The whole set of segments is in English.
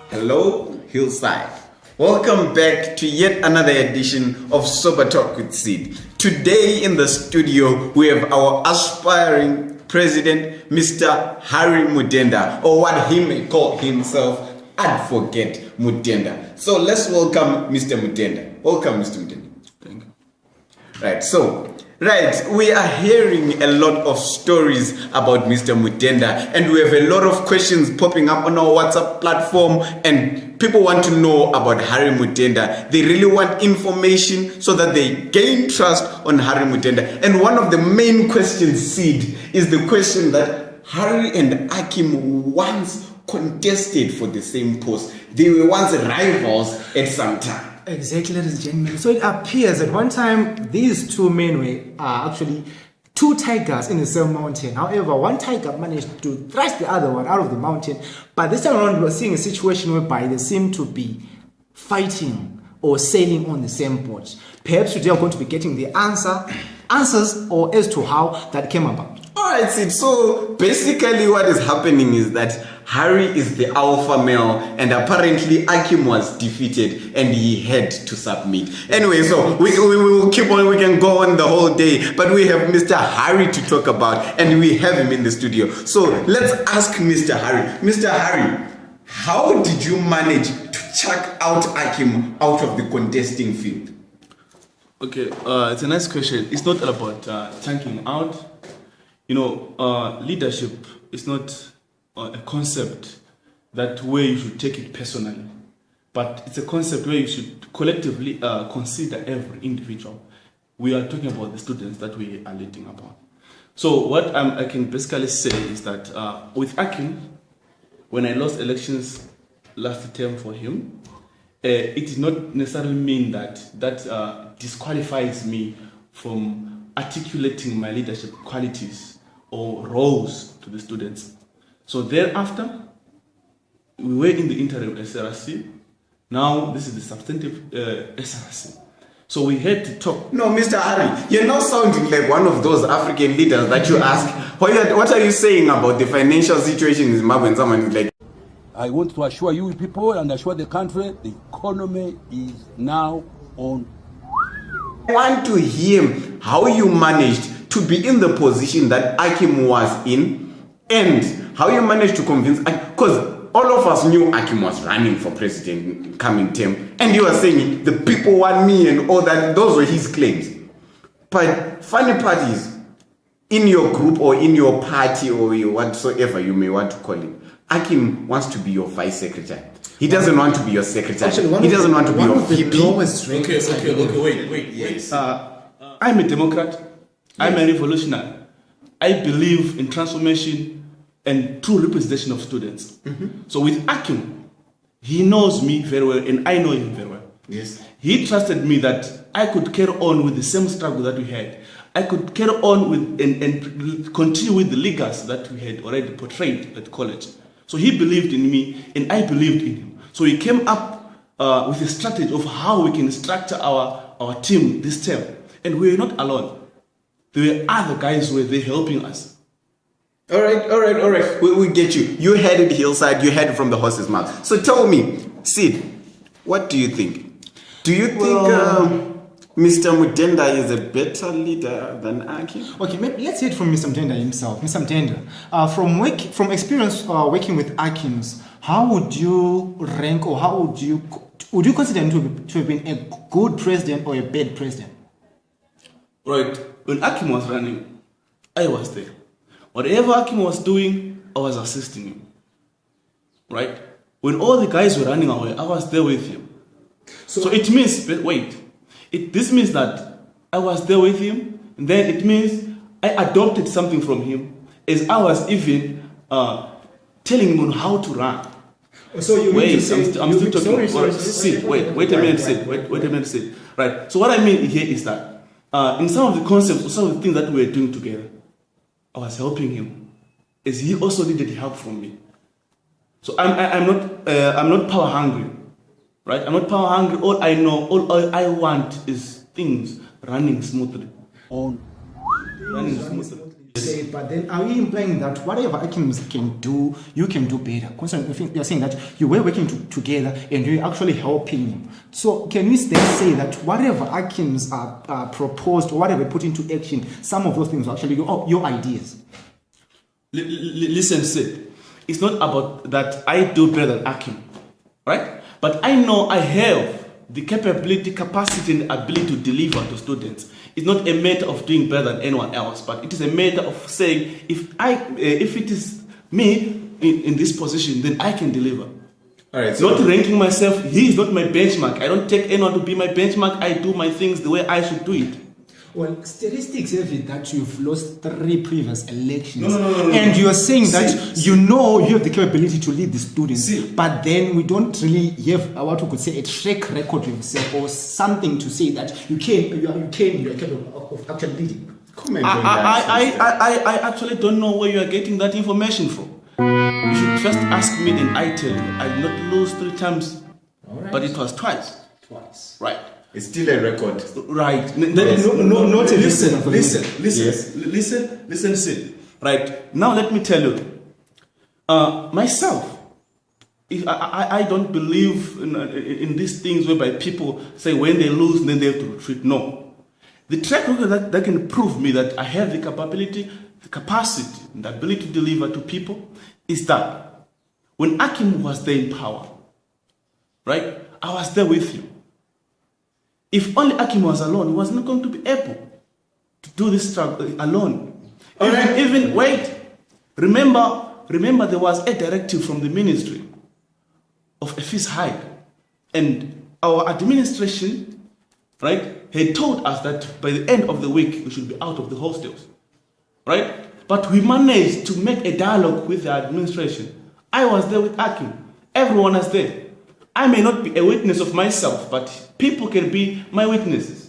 Hello, Hillside. Welcome back to yet another edition of Sober Talk with Sid. Today in the studio, we have our aspiring president, Mr. Harry Mudenda, or what he may call himself, Advocate Mudenda. So let's welcome Mr. Mudenda. Welcome, Mr. Mudenda. Thank you. Right, we are hearing a lot of stories about Mr. Mudenda, and we have a lot of questions popping up on our WhatsApp platform, and people want to know about Harry Mudenda. They really want information so that they gain trust on Harry Mudenda. And one of the main questions, Sid, is the question that Harry and Akim once contested for the same post. They were once rivals at some time. Exactly, ladies and gentlemen. So it appears that one time these two men were actually two tigers in the same mountain. However, one tiger managed to thrust the other one out of the mountain. But this time around, we are seeing a situation whereby they seem to be fighting or sailing on the same boat. Perhaps today I'm going to be getting the answers or as to how that came about. Alright, Sid. So basically what is happening is that Harry is the alpha male, and apparently Akim was defeated and he had to submit. Anyway, so we will keep on, we can go on the whole day, but we have Mr. Harry to talk about, and we have him in the studio. So let's ask Mr. Harry. Mr. Harry, how did you manage to chuck out Akim out of the contesting field? Okay, it's a nice question. It's not all about chunking out. You know, leadership is not a concept that where you should take it personally, but it's a concept where you should collectively consider every individual. We are talking about the students that we are leading upon. So what I can basically say is that with Akim, when I lost elections last term for him, it did not necessarily mean that disqualifies me from articulating my leadership qualities or roles to the students. So thereafter, we were in the interim SRC. Now this is the substantive SRC. So we had to talk. No, Mr. Harry, you're now sounding like one of those African leaders that you ask, what are you saying about the financial situation in Zimbabwe? And someone is like, I want to assure you people and assure the country, the economy is now on. I want to hear how you managed to be in the position that Akim was in, and how you managed to convince, because all of us knew Akim was running for president coming term, and you were saying the people want me and all that. Those were his claims. But funny part is, in your group or in your party or whatsoever you may want to call it, Akim wants to be your vice secretary. He doesn't want to be your secretary. Actually, he doesn't want to be your VP. Wait. Yes. I'm a Democrat. I'm a revolutionary. I believe in transformation and true representation of students. Mm-hmm. So with Akim, he knows me very well and I know him very well. Yes. He trusted me that I could carry on with the same struggle that we had. I could carry on with and continue with the legacy that we had already portrayed at college. So he believed in me and I believed in him. So he came up with a strategy of how we can structure our team this term. And we were not alone. There were other guys who were there helping us. All right. We get you. You had it Hillside, you had it from the horse's mouth. So tell me, Sid, what do you think? Do you think Mr. Mudenda is a better leader than Akim? Okay, let's hear it from Mr. Mudenda himself. Mr. Mudenda, from experience working with Akims, how would you rank, or how would you consider him to have been a good president or a bad president? Right. When Akim was running, I was there. Whatever Akim was doing, I was assisting him. Right? When all the guys were running away, I was there with him. So it means, this means that I was there with him, and then it means I adopted something from him, as I was even telling him on how to run. So you wait, I'm still talking. Wait a minute, Sid. Right. So what I mean here is that in some of the concepts, some of the things that we were doing together, I was helping him, as he also needed help from me. So I'm not power hungry, right? I'm not power hungry. All I know, all I want is things running smoothly. On. running smoothly. Say, but then are you implying that whatever Akims can do, you can do better? Constantly, you're saying that you were working together and you're actually helping him. So can we then say that whatever Akims are proposed or whatever put into action, some of those things are actually your ideas? Listen, Sid, it's not about that I do better than Akim, right? But I know I have the capability, capacity, and ability to deliver to students. It's not a matter of doing better than anyone else, but it is a matter of saying, if it is me in this position, then I can deliver. All right. So not ranking myself. He is not my benchmark. I don't take anyone to be my benchmark. I do my things the way I should do it. Well, statistics have it that you've lost 3 previous elections. No. And you are saying that you have the capability to lead the students, but then we don't really have what we could say a track record of yourself or something to say that you are capable of actually leading. comment on that. I actually don't know where you are getting that information from. You should first ask me, then I tell you. I did not lose 3 times, but it was twice. Right. It's still a record. Right. Listen, Sid. Right. Now let me tell you. Myself, I don't believe in these things whereby people say when they lose, then they have to retreat. No. The track record that can prove me that I have the capability, the capacity, and the ability to deliver to people is that when Akim was there in power, right, I was there with you. If only Akim was alone, he was not going to be able to do this struggle alone. Remember there was a directive from the ministry of a fees hike, and our administration, right, had told us that by the end of the week we should be out of the hostels, right? But we managed to make a dialogue with the administration. I was there with Akim. Everyone was there. I may not be a witness of myself, but people can be my witnesses.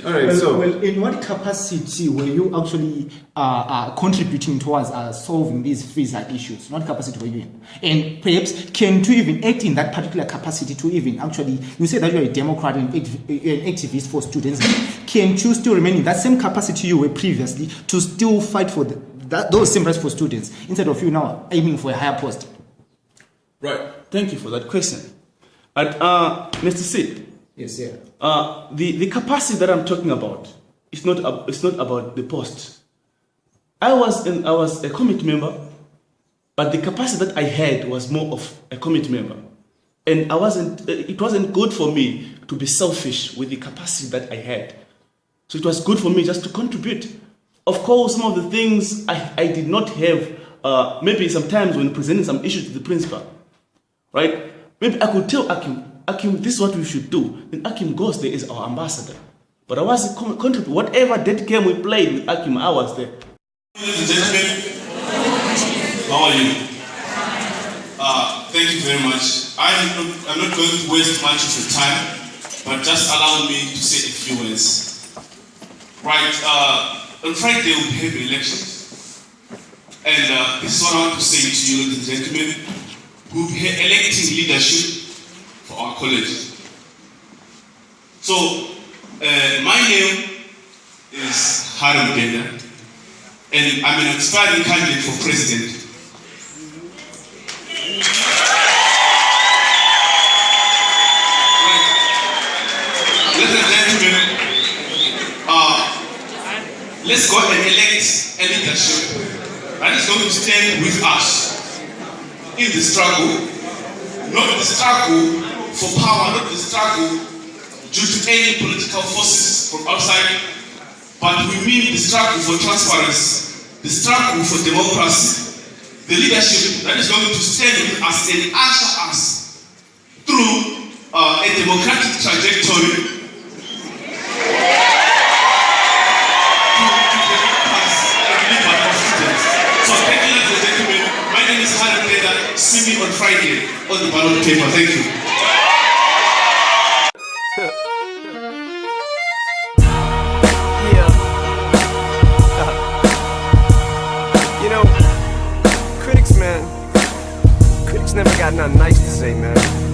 All right. Well, in what capacity were you actually contributing towards solving these visa issues? What capacity were you in? And perhaps can you even act in that particular capacity to even actually, you say that you're a Democrat and an activist for students. Can you still remain in that same capacity you were previously to still fight for those same rights for students instead of you now aiming for a higher post? Right. Thank you for that question. Mr. Sid. Yes, sir. The capacity that I'm talking about is not about the post. I was a committee member, but the capacity that I had was more of a committee member, and it wasn't good for me to be selfish with the capacity that I had. So it was good for me just to contribute. Of course, some of the things I did not have. Maybe sometimes when presenting some issues to the principal, right? Maybe I could tell Akim, this is what we should do. Then Akim goes there as our ambassador. But I was contributing. Whatever that game we played with Akim, I was there. Ladies and gentlemen, how are you? Thank you very much. I'm not going to waste much of your time, but just allow me to say a few words. Right, on Friday we'll have elections. And this is what I want to say to you, ladies and gentlemen. We'll be electing leadership for our college. So, my name is Harim Dena, and I'm an aspiring candidate for president. Right. Ladies and gentlemen, let's go and elect a leadership that is going to stand with us in the struggle, not the struggle for power, not the struggle due to any political forces from outside, but we mean the struggle for transparency, the struggle for democracy, the leadership that is going to stand with us and usher us through a democratic trajectory see me on Friday on the ballot paper. Thank you. You know, critics, man, critics never got nothing nice to say, man.